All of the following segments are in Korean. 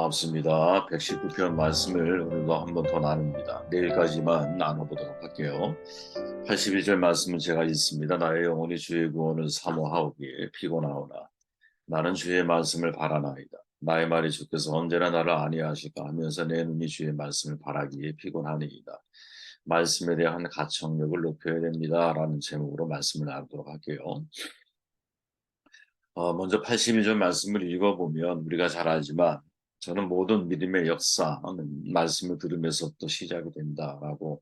반갑습니다. 119편 말씀을 오늘도 한 번 더 나눕니다. 내일까지만 나눠보도록 할게요. 82절 말씀은 제가 읽습니다. 나의 영혼이 주의 구원을 사모하오기에 피곤하오나 나는 주의 말씀을 바라나이다. 나의 말이 주께서 언제나 나를 안위하실까 하면서 내 눈이 주의 말씀을 바라기에 피곤하니이다. 말씀에 대한 가청력을 높여야 됩니다. 라는 제목으로 말씀을 나누도록 할게요. 먼저 82절 말씀을 읽어보면 우리가 잘 알지만 저는 모든 믿음의 역사는 말씀을 들으면서부터 시작이 된다라고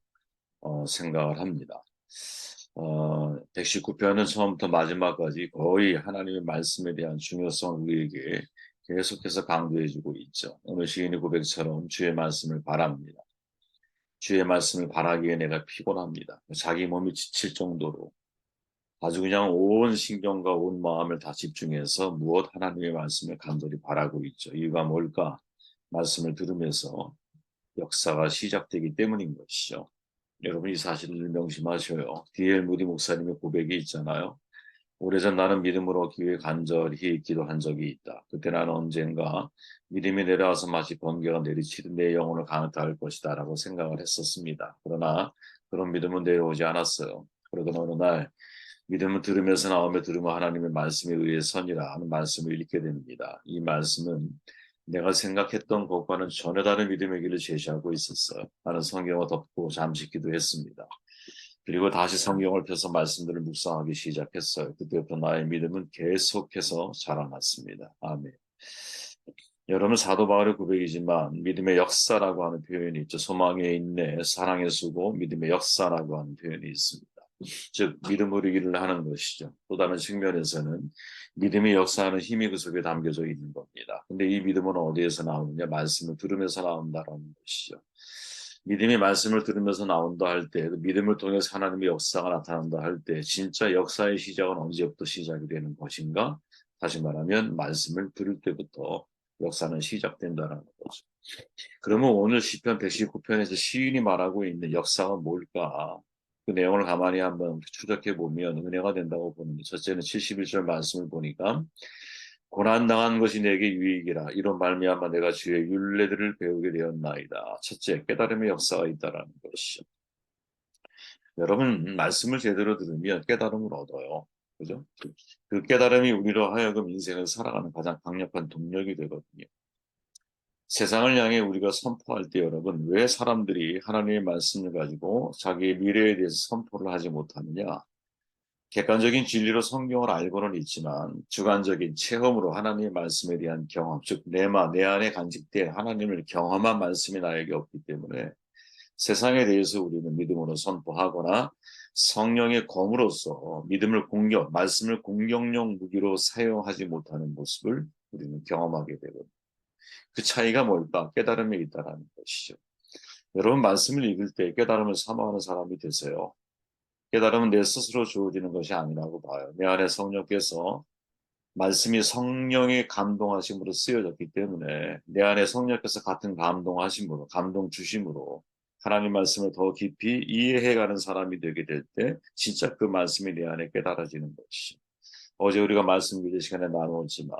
생각을 합니다. 119편은 처음부터 마지막까지 거의 하나님의 말씀에 대한 중요성을 우리에게 계속해서 강조해주고 있죠. 오늘 시인의 고백처럼 주의 말씀을 바랍니다. 주의 말씀을 바라기에 내가 피곤합니다. 자기 몸이 지칠 정도로 아주 그냥 온 신경과 온 마음을 다 집중해서 무엇 하나님의 말씀을 간절히 바라고 있죠. 이유가 뭘까? 말씀을 들으면서 역사가 시작되기 때문인 것이죠. 여러분 이 사실을 명심하셔요. D.L. 무디 목사님의 고백이 있잖아요. 오래전 나는 믿음으로 기도에 간절히 기도한 적이 있다. 그때 나는 언젠가 믿음이 내려와서 마치 번개가 내리치듯 내 영혼을 강타할 것이다 라고 생각을 했었습니다. 그러나 그런 믿음은 내려오지 않았어요. 그러던 어느 날 믿음을 들으면서 나오며 들으면 하나님의 말씀에 의해 선이라 하는 말씀을 읽게 됩니다. 이 말씀은 내가 생각했던 것과는 전혀 다른 믿음의 길을 제시하고 있었어요. 나는 성경을 덮고 잠시 기도했습니다. 그리고 다시 성경을 펴서 말씀들을 묵상하기 시작했어요. 그때부터 나의 믿음은 계속해서 자라났습니다. 아멘. 여러분 사도 바울의 고백이지만 믿음의 역사라고 하는 표현이 있죠. 소망의 인내, 사랑의 수고, 믿음의 역사라고 하는 표현이 있습니다. 즉 믿음으로 일을 하는 것이죠. 또 다른 측면에서는 믿음의 역사하는 힘이 그 속에 담겨져 있는 겁니다. 근데 이 믿음은 어디에서 나오느냐? 말씀을 들으면서 나온다라는 것이죠. 믿음이 말씀을 들으면서 나온다 할 때, 그 믿음을 통해서 하나님의 역사가 나타난다 할 때, 진짜 역사의 시작은 언제부터 시작이 되는 것인가? 다시 말하면 말씀을 들을 때부터 역사는 시작된다라는 거죠. 그러면 오늘 시편 119편에서 시인이 말하고 있는 역사가 뭘까? 그 내용을 가만히 한번 추적해 보면 은혜가 된다고 보는데, 첫째는 71절 말씀을 보니까 고난당한 것이 내게 유익이라 이런 말미암아 내가 주의 율례들을 배우게 되었나이다. 첫째, 깨달음의 역사가 있다라는 것이죠. 여러분 말씀을 제대로 들으면 깨달음을 얻어요. 그죠? 그 깨달음이 우리로 하여금 인생을 살아가는 가장 강력한 동력이 되거든요. 세상을 향해 우리가 선포할 때 여러분 왜 사람들이 하나님의 말씀을 가지고 자기의 미래에 대해서 선포를 하지 못하느냐? 객관적인 진리로 성경을 알고는 있지만 주관적인 체험으로 하나님의 말씀에 대한 경험, 즉 내 안에 간직된 하나님을 경험한 말씀이 나에게 없기 때문에 세상에 대해서 우리는 믿음으로 선포하거나 성령의 검으로서 믿음을 말씀을 공격용 무기로 사용하지 못하는 모습을 우리는 경험하게 되거든요. 그 차이가 뭘까? 깨달음에 있다라는 것이죠. 여러분 말씀을 읽을 때 깨달음을 사모하는 사람이 되세요. 깨달음은 내 스스로 주어지는 것이 아니라고 봐요. 내 안에 성령께서 말씀이 성령의 감동하심으로 쓰여졌기 때문에 내 안에 성령께서 같은 감동하심으로 감동 주심으로 하나님 말씀을 더 깊이 이해해가는 사람이 되게 될 때 진짜 그 말씀이 내 안에 깨달아지는 것이죠. 어제 우리가 말씀 기도 시간에 나누었지만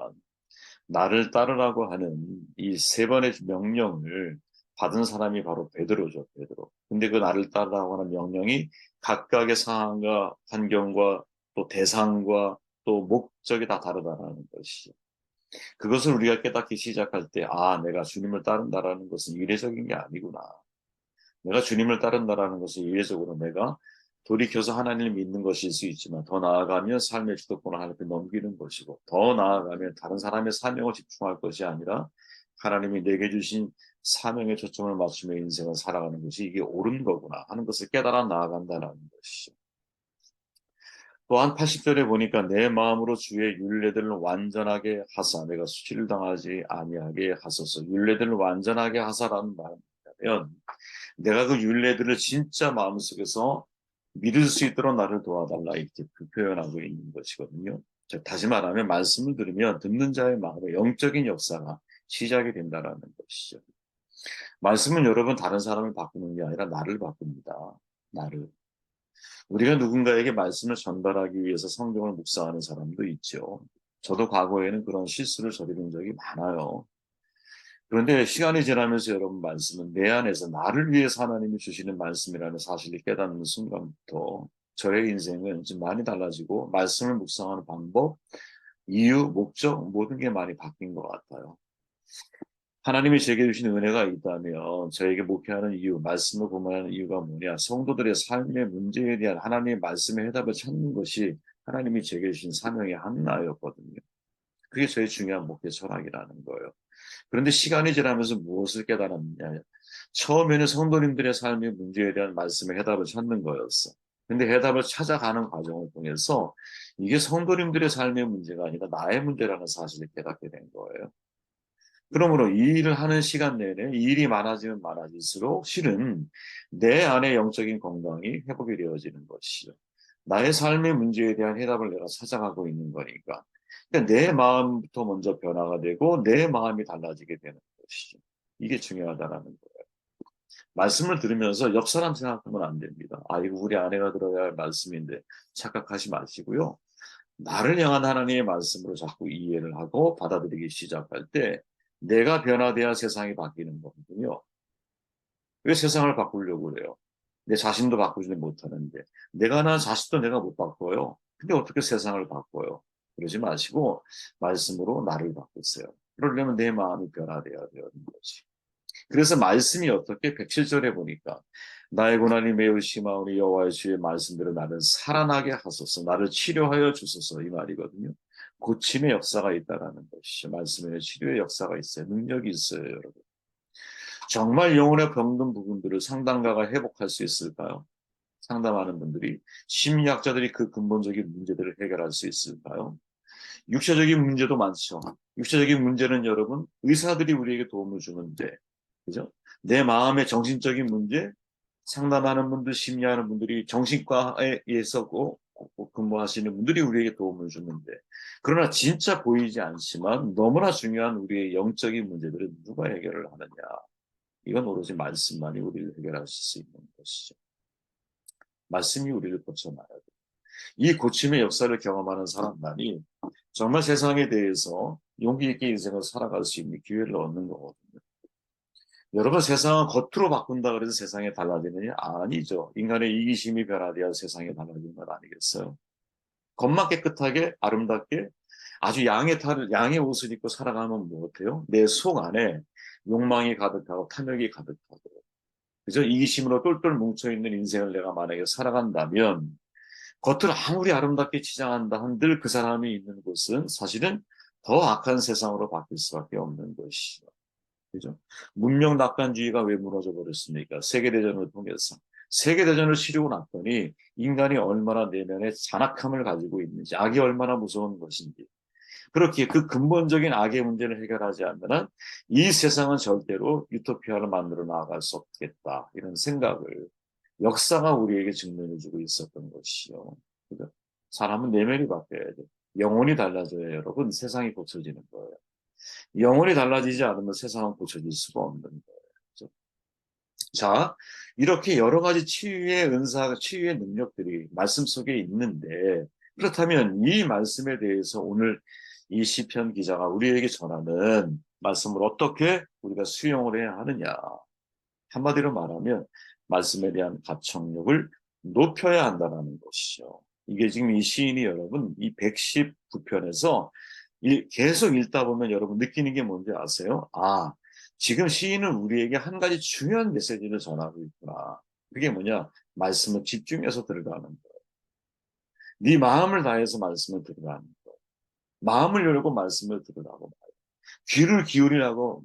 나를 따르라고 하는 이 세 번의 명령을 받은 사람이 바로 베드로죠, 베드로. 근데 그 나를 따르라고 하는 명령이 각각의 상황과 환경과 또 대상과 또 목적이 다 다르다는 것이죠. 그것을 우리가 깨닫기 시작할 때, 아, 내가 주님을 따른다라는 것은 이례적인 게 아니구나. 내가 주님을 따른다라는 것은 이례적으로 내가 돌이켜서 하나님을 믿는 것일 수 있지만 더 나아가면 삶의 주도권을 하나님께 넘기는 것이고 더 나아가면 다른 사람의 사명을 집중할 것이 아니라 하나님이 내게 주신 사명에 초점을 맞추며 인생을 살아가는 것이 이게 옳은 거구나 하는 것을 깨달아 나아간다는 것이죠. 또한 80절에 보니까 내 마음으로 주의 율례들을 완전하게 하사 내가 수치를 당하지 아니하게 하소서. 율례들을 완전하게 하사라는 말은 내가 그 율례들을 진짜 마음속에서 믿을 수 있도록 나를 도와달라 이렇게 그 표현하고 있는 것이거든요. 즉 다시 말하면 말씀을 들으면 듣는 자의 마음에 영적인 역사가 시작이 된다라는 것이죠. 말씀은 여러분 다른 사람을 바꾸는 게 아니라 나를 바꿉니다. 나를. 우리가 누군가에게 말씀을 전달하기 위해서 성경을 묵상하는 사람도 있죠. 저도 과거에는 그런 실수를 저지른 적이 많아요. 그런데 시간이 지나면서 여러분 말씀은 내 안에서 나를 위해서 하나님이 주시는 말씀이라는 사실을 깨닫는 순간부터 저의 인생은 좀 많이 달라지고 말씀을 묵상하는 방법, 이유, 목적 모든 게 많이 바뀐 것 같아요. 하나님이 제게 주신 은혜가 있다면 저에게 목회하는 이유, 말씀을 공부하는 이유가 뭐냐? 성도들의 삶의 문제에 대한 하나님의 말씀의 해답을 찾는 것이 하나님이 제게 주신 사명의 하나였거든요. 그게 저의 중요한 목회 철학이라는 거예요. 그런데 시간이 지나면서 무엇을 깨달았느냐? 처음에는 성도님들의 삶의 문제에 대한 말씀의 해답을 찾는 거였어. 근데 해답을 찾아가는 과정을 통해서 이게 성도님들의 삶의 문제가 아니라 나의 문제라는 사실을 깨닫게 된 거예요. 그러므로 이 일을 하는 시간 내내 이 일이 많아지면 많아질수록 실은 내 안의 영적인 건강이 회복이 되어지는 것이죠. 나의 삶의 문제에 대한 해답을 내가 찾아가고 있는 거니까. 그러니까 내 마음부터 먼저 변화가 되고 내 마음이 달라지게 되는 것이죠. 이게 중요하다라는 거예요. 말씀을 들으면서 옆 사람 생각하면 안 됩니다. 아, 이거 우리 아내가 들어야 할 말씀인데 착각하지 마시고요. 나를 향한 하나님의 말씀으로 자꾸 이해를 하고 받아들이기 시작할 때 내가 변화돼야 세상이 바뀌는 거거든요. 왜 세상을 바꾸려고 그래요? 내 자신도 바꾸지 못하는데 내가 난 자신도 내가 못 바꿔요. 근데 어떻게 세상을 바꿔요? 그러지 마시고 말씀으로 나를 바꾸세요. 그러려면 내 마음이 변화돼야 되는 거지. 그래서 말씀이 어떻게 107절에 보니까 나의 고난이 매우 심하오니 여호와의 주의 말씀대로 나를 살아나게 하소서 나를 치료하여 주소서 이 말이거든요. 고침의 역사가 있다라는 것이죠. 말씀에 치료의 역사가 있어요. 능력이 있어요, 여러분. 정말 영혼의 병든 부분들을 상담가가 회복할 수 있을까요? 상담하는 분들이 심리학자들이 그 근본적인 문제들을 해결할 수 있을까요? 육체적인 문제도 많죠. 육체적인 문제는 여러분 의사들이 우리에게 도움을 주는데 그죠? 내 마음의 정신적인 문제 상담하는 분들, 심리하는 분들이 정신과에서 근무하시는 분들이 우리에게 도움을 주는데 그러나 진짜 보이지 않지만 너무나 중요한 우리의 영적인 문제들은 누가 해결을 하느냐? 이건 오로지 말씀만이 우리를 해결할 수 있는 것이죠. 말씀이 우리를 고쳐놔야 돼요. 이 고침의 역사를 경험하는 사람만이 정말 세상에 대해서 용기 있게 인생을 살아갈 수 있는 기회를 얻는 거거든요. 여러분 세상은 겉으로 바꾼다 그래서 세상이 달라지느냐? 아니죠. 인간의 이기심이 변화되어 세상이 달라지는 건 아니겠어요? 겉만 깨끗하게 아름답게 아주 양의 옷을 입고 살아가면 무엇해요? 내 속 안에 욕망이 가득하고 탐욕이 가득하고 그죠? 이기심으로 똘똘 뭉쳐있는 인생을 내가 만약에 살아간다면 겉을 아무리 아름답게 치장한다 한들 그 사람이 있는 곳은 사실은 더 악한 세상으로 바뀔 수밖에 없는 것이죠. 그죠? 문명 낙관주의가 왜 무너져 버렸습니까? 세계대전을 통해서. 세계대전을 치르고 났더니 인간이 얼마나 내면에 잔악함을 가지고 있는지, 악이 얼마나 무서운 것인지. 그렇게 그 근본적인 악의 문제를 해결하지 않으면 이 세상은 절대로 유토피아를 만들어 나아갈 수 없겠다. 이런 생각을 역사가 우리에게 증명해주고 있었던 것이요. 그죠? 사람은 내면이 바뀌어야 돼. 영혼이 달라져야 여러분 세상이 고쳐지는 거예요. 영혼이 달라지지 않으면 세상은 고쳐질 수가 없는 거예요. 그죠? 자, 이렇게 여러 가지 치유의 은사, 치유의 능력들이 말씀 속에 있는데 그렇다면 이 말씀에 대해서 오늘 이 시편 기자가 우리에게 전하는 말씀을 어떻게 우리가 수용을 해야 하느냐. 한마디로 말하면 말씀에 대한 가청력을 높여야 한다는 것이죠. 이게 지금 이 시인이 여러분 이 119편에서 계속 읽다 보면 여러분 느끼는 게 뭔지 아세요? 아, 지금 시인은 우리에게 한 가지 중요한 메시지를 전하고 있구나. 그게 뭐냐? 말씀을 집중해서 들어가는 거예요. 네 마음을 다해서 말씀을 들어가는 거예요. 마음을 열고 말씀을 들으라고 말해요. 귀를 기울이라고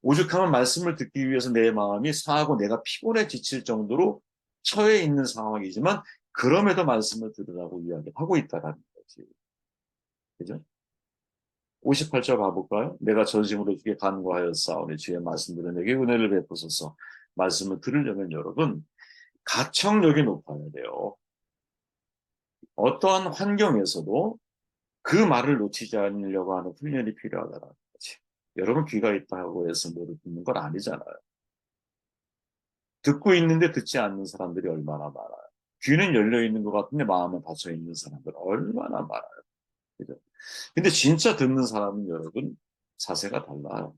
오죽하면 말씀을 듣기 위해서 내 마음이 상하고 내가 피곤해 지칠 정도로 처해 있는 상황이지만 그럼에도 말씀을 들으라고 이야기하고 있다는 거지. 그죠? 58절 봐볼까요? 내가 전심으로 주께 간구하였사오니 주의 말씀들은 내게 은혜를 베푸소서. 말씀을 들으려면 여러분 가청력이 높아야 돼요. 어떠한 환경에서도 그 말을 놓치지 않으려고 하는 훈련이 필요하다는 거지. 여러분 귀가 있다고 해서 뭐를 듣는 건 아니잖아요. 듣고 있는데 듣지 않는 사람들이 얼마나 많아요. 귀는 열려 있는 것 같은데 마음은 닫혀 있는 사람들 얼마나 많아요. 그죠? 근데 진짜 듣는 사람은 여러분 자세가 달라요.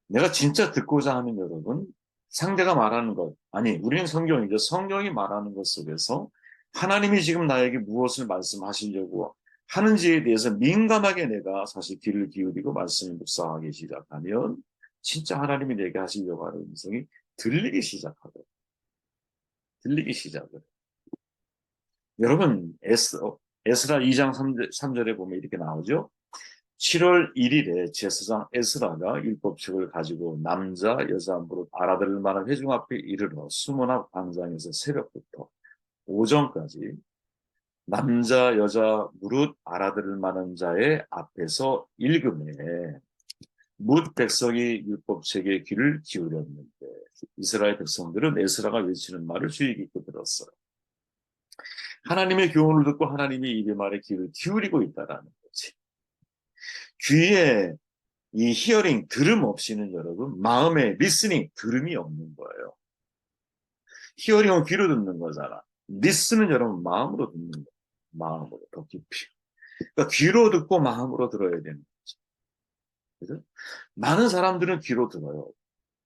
내가 진짜 듣고자 하는 여러분, 상대가 말하는 것, 아니, 우리는 성경이죠. 성경이 말하는 것 속에서 하나님이 지금 나에게 무엇을 말씀하시려고 하는지에 대해서 민감하게 내가 사실 귀를 기울이고 말씀을 묵상하기 시작하면 진짜 하나님이 내게 하시려고 하는 음성이 들리기 시작하고 들리기 시작을. 여러분, 에스라 2장 3절에 보면 이렇게 나오죠. 7월 1일에 제사장 에스라가 율법책을 가지고 남자, 여자 무릇 알아들을 만한 회중 앞에 이르러 수문 앞 광장에서 새벽부터 오전까지 남자, 여자 무릇 알아들을 만한 자의 앞에서 읽음에 뭇 백성이 율법책에 귀를 기울였는데 이스라엘 백성들은 에스라가 외치는 말을 주의 깊게 들었어요. 하나님의 교훈을 듣고 하나님의 입의 말에 귀를 기울이고 있다라는 거지. 귀에 이 히어링, 들음 없이는 여러분, 마음에 리스닝, 들음이 없는 거예요. 히어링은 귀로 듣는 거잖아. 리스는 여러분 마음으로 듣는 거예요. 마음으로 더 깊이. 그러니까 귀로 듣고 마음으로 들어야 되는 거죠. 그죠? 많은 사람들은 귀로 들어요.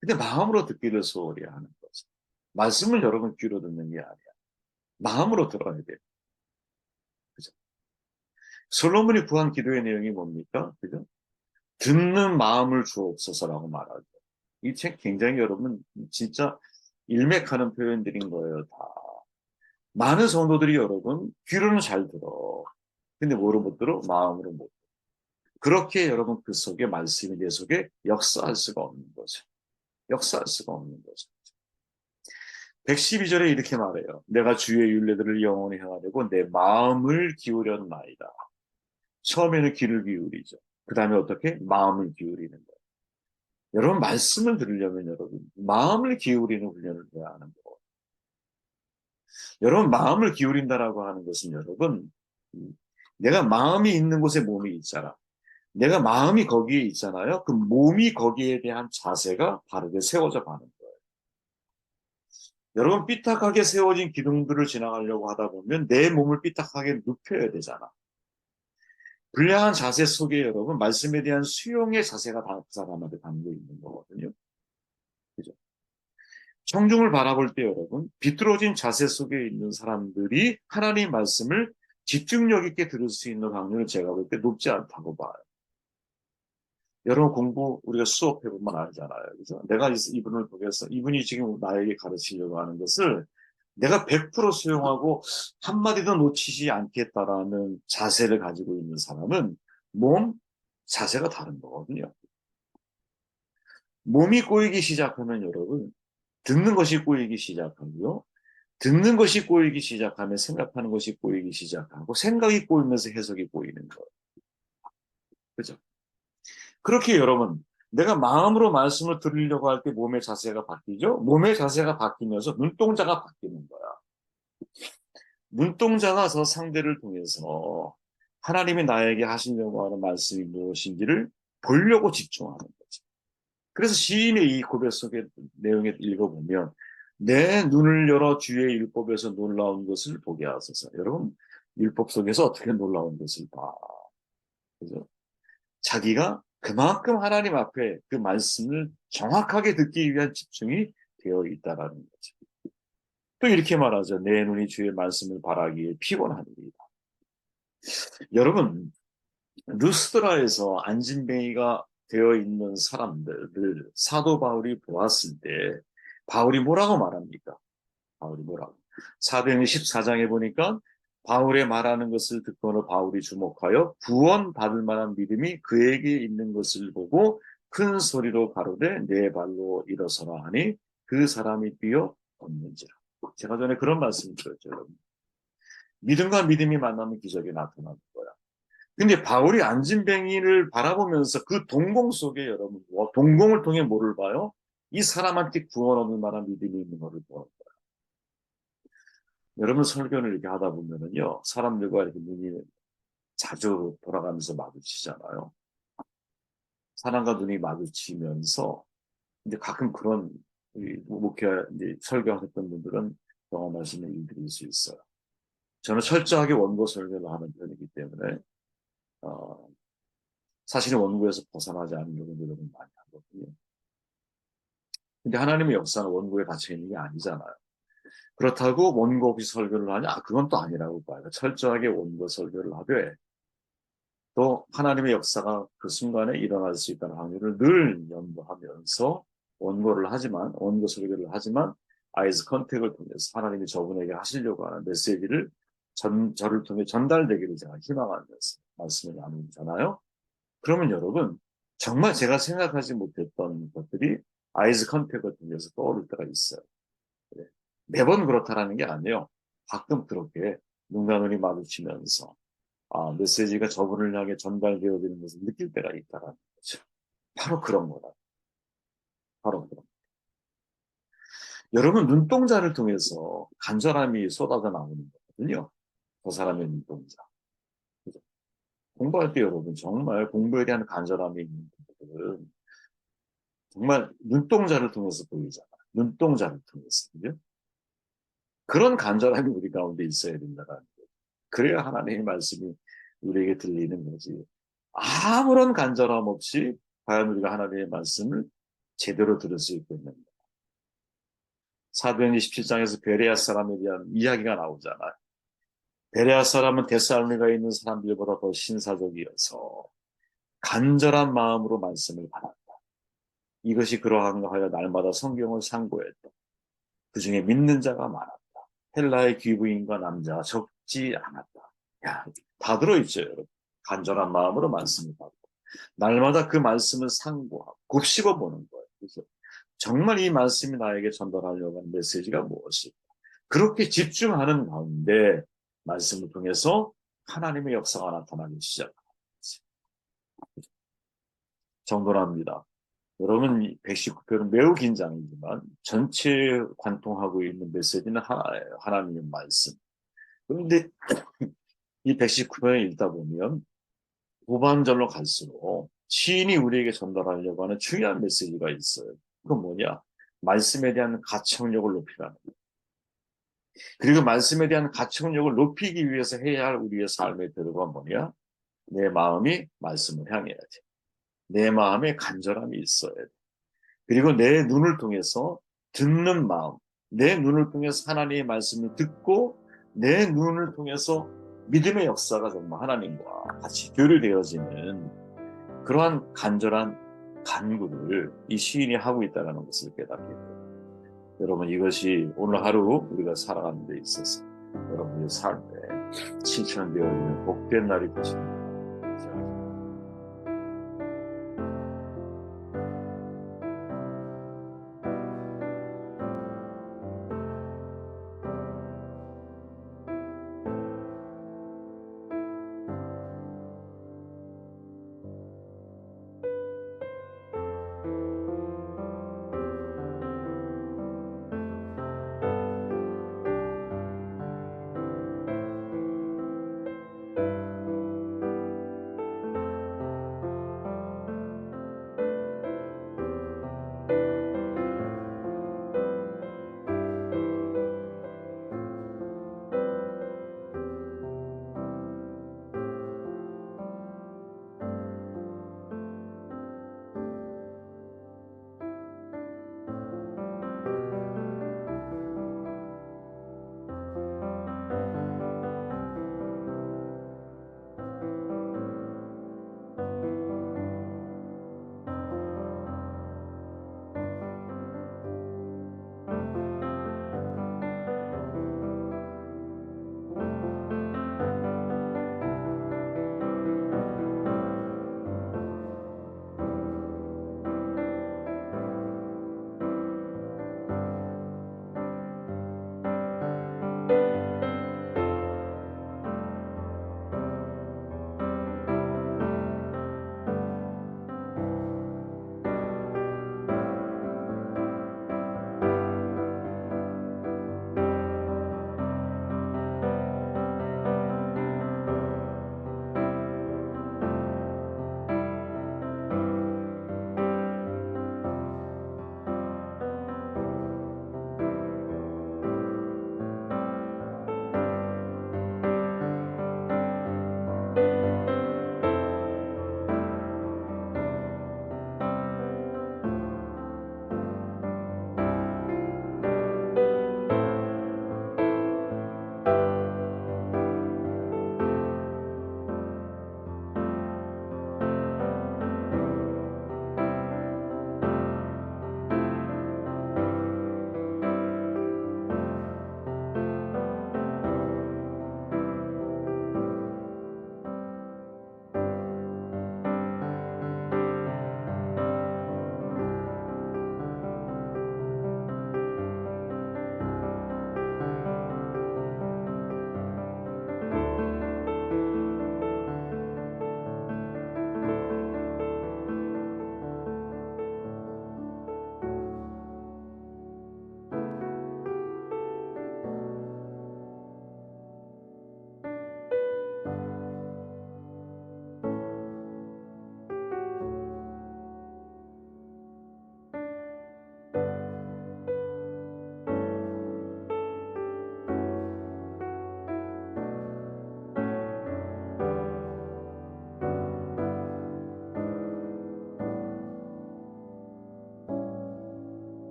근데 마음으로 듣기를 소홀히 하는 거죠. 말씀을 여러분 귀로 듣는 게 아니야. 마음으로 들어야 돼요. 그죠? 솔로몬이 구한 기도의 내용이 뭡니까? 그죠? 듣는 마음을 주옵소서라고 말하죠. 이 책 굉장히 여러분 진짜 일맥하는 표현들인 거예요. 다. 많은 성도들이 여러분 귀로는 잘 들어. 근데 뭐로 못 들어? 마음으로 못 들어. 그렇게 여러분 그 속에 말씀이 내 속에 역사할 수가 없는 거죠. 역사할 수가 없는 거죠. 112절에 이렇게 말해요. 내가 주의 율례들을 영원히 행하려고 내 마음을 기울였나이다. 처음에는 귀를 기울이죠. 그 다음에 어떻게? 마음을 기울이는 거예요. 여러분 말씀을 들으려면 여러분 마음을 기울이는 훈련을 해야 하는 거예요. 여러분 마음을 기울인다라고 하는 것은 여러분 내가 마음이 있는 곳에 몸이 있잖아. 내가 마음이 거기에 있잖아요. 그 몸이 거기에 대한 자세가 바르게 세워져 가는 거예요. 여러분 삐딱하게 세워진 기둥들을 지나가려고 하다 보면 내 몸을 삐딱하게 눕혀야 되잖아. 불량한 자세 속에 여러분 말씀에 대한 수용의 자세가 다 그 사람한테 담겨 있는 거거든요. 그죠? 청중을 바라볼 때 여러분 비뚤어진 자세 속에 있는 사람들이 하나님 말씀을 집중력 있게 들을 수 있는 확률은 제가 볼 때 높지 않다고 봐요. 여러분 공부 우리가 수업해 보면 알잖아요. 그죠? 내가 이분을 보겠어. 이분이 지금 나에게 가르치려고 하는 것을 내가 100% 수용하고 한마디도 놓치지 않겠다라는 자세를 가지고 있는 사람은 몸 자세가 다른 거거든요. 몸이 꼬이기 시작하면 여러분 듣는 것이 꼬이기 시작하고요. 듣는 것이 꼬이기 시작하면 생각하는 것이 꼬이기 시작하고 생각이 꼬이면서 해석이 꼬이는 거예요. 그죠? 그렇게 여러분 내가 마음으로 말씀을 들으려고 할 때 몸의 자세가 바뀌죠. 몸의 자세가 바뀌면서 눈동자가 바뀌는 거야. 눈동자가 저 상대를 통해서 하나님이 나에게 하시려고 하는 말씀이 무엇인지를 보려고 집중하는 거죠. 그래서 시인의 이 고백 속의 내용을 읽어보면 내 눈을 열어 주의 율법에서 놀라운 것을 보게 하소서. 여러분 율법 속에서 어떻게 놀라운 것을 봐. 그죠? 자기가 그만큼 하나님 앞에 그 말씀을 정확하게 듣기 위한 집중이 되어 있다라는 거죠. 또 이렇게 말하죠. 내 눈이 주의 말씀을 바라기에 피곤하니이다. 여러분 루스드라에서 안진뱅이가 되어 있는 사람들을 사도 바울이 보았을 때 바울이 뭐라고 말합니까? 바울이 뭐라고? 사도행전 14장에 보니까 바울의 말하는 것을 듣고는 바울이 주목하여 구원받을 만한 믿음이 그에게 있는 것을 보고 큰 소리로 가로되 내 발로 일어서라 하니 그 사람이 뛰어 걷는지라. 제가 전에 그런 말씀을 드렸죠. 여러분. 믿음과 믿음이 만나면 기적이 나타나는 거야. 근데 바울이 안진뱅이를 바라보면서 그 동공 속에 여러분, 동공을 통해 뭐를 봐요? 이 사람한테 구원 얻을 만한 믿음이 있는 것을 보는 거예요. 여러분 설교를 이렇게 하다 보면은요, 사람들과 이렇게 눈이 자주 돌아가면서 마주치잖아요. 사람과 눈이 마주치면서, 이제 가끔 그런, 목회, 이제 설교했던 분들은 경험하시는 일들이 있을 수 있어요. 저는 철저하게 원고 설교를 하는 편이기 때문에, 어, 사실은 원고에서 벗어나지 않는 경우도 많이 하거든요. 근데 하나님의 역사는 원고에 갇혀 있는 게 아니잖아요. 그렇다고 원고 없이 설교를 하냐? 그건 또 아니라고 봐요. 철저하게 원고 설교를 하되 또 하나님의 역사가 그 순간에 일어날 수 있다는 확률을 늘 염두하면서 원고 설교를 하지만 아이즈 컨택을 통해서 하나님이 저분에게 하시려고 하는 메시지를 저를 통해 전달되기를 제가 희망하면서 말씀을 나누잖아요. 그러면 여러분, 정말 제가 생각하지 못했던 것들이 아이즈 컨택을 통해서 떠오를 때가 있어요. 네. 매번 그렇다라는 게 아니에요. 가끔 그렇게 눈과 눈이 마주치면서 메시지가 저분을 향해 전달되어지는 것을 느낄 때가 있다라는 거죠. 바로 그런 거다. 바로 그런. 여러분, 눈동자를 통해서 간절함이 쏟아져 나오는 거거든요. 저 사람의 눈동자. 그죠? 공부할 때 여러분, 정말 공부에 대한 간절함이 있는 분들은 정말 눈동자를 통해서 보이잖아. 눈동자를 통해서. 그죠? 그런 간절함이 우리 가운데 있어야 된다는 거예요. 그래야 하나님의 말씀이 우리에게 들리는 거지. 아무런 간절함 없이 과연 우리가 하나님의 말씀을 제대로 들을 수 있겠는가. 사도행 27장에서 베레아 사람에 대한 이야기가 나오잖아요. 베레아 사람은 데살로니가에 있는 사람들보다 더 신사적이어서 간절한 마음으로 말씀을 받았다. 이것이 그러한가 하여 날마다 성경을 상고했다. 그 중에 믿는 자가 많았다. 헬라의 귀부인과 남자가 적지 않았다. 야, 다 들어있죠, 여러분. 간절한 마음으로 말씀을 받고 날마다 그 말씀을 상고하고 곱씹어 보는 거예요. 그래서 정말 이 말씀이 나에게 전달하려고 하는 메시지가 무엇일까? 그렇게 집중하는 가운데 말씀을 통해서 하나님의 역사가 나타나기 시작합니다. 정돈합니다. 여러분, 119편은 매우 긴 장이지만 전체 관통하고 있는 메시지는 하나예요. 하나님의 말씀. 그런데 이 119편을 읽다 보면 후반절로 갈수록 시인이 우리에게 전달하려고 하는 중요한 메시지가 있어요. 그건 뭐냐? 말씀에 대한 가청력을 높이라는 거예요. 그리고 말씀에 대한 가청력을 높이기 위해서 해야 할 우리의 삶의 태도가 뭐냐? 내 마음이 말씀을 향해야 돼. 내 마음에 간절함이 있어야 돼. 그리고 내 눈을 통해서 듣는 마음, 내 눈을 통해서 하나님의 말씀을 듣고 내 눈을 통해서 믿음의 역사가 정말 하나님과 같이 교류되어지는 그러한 간절한 간구를 이 시인이 하고 있다는 것을 깨닫게 됩니다. 여러분, 이것이 오늘 하루 우리가 살아가는 데 있어서 여러분의 삶에 실천되어 있는 복된 날이 되십니다.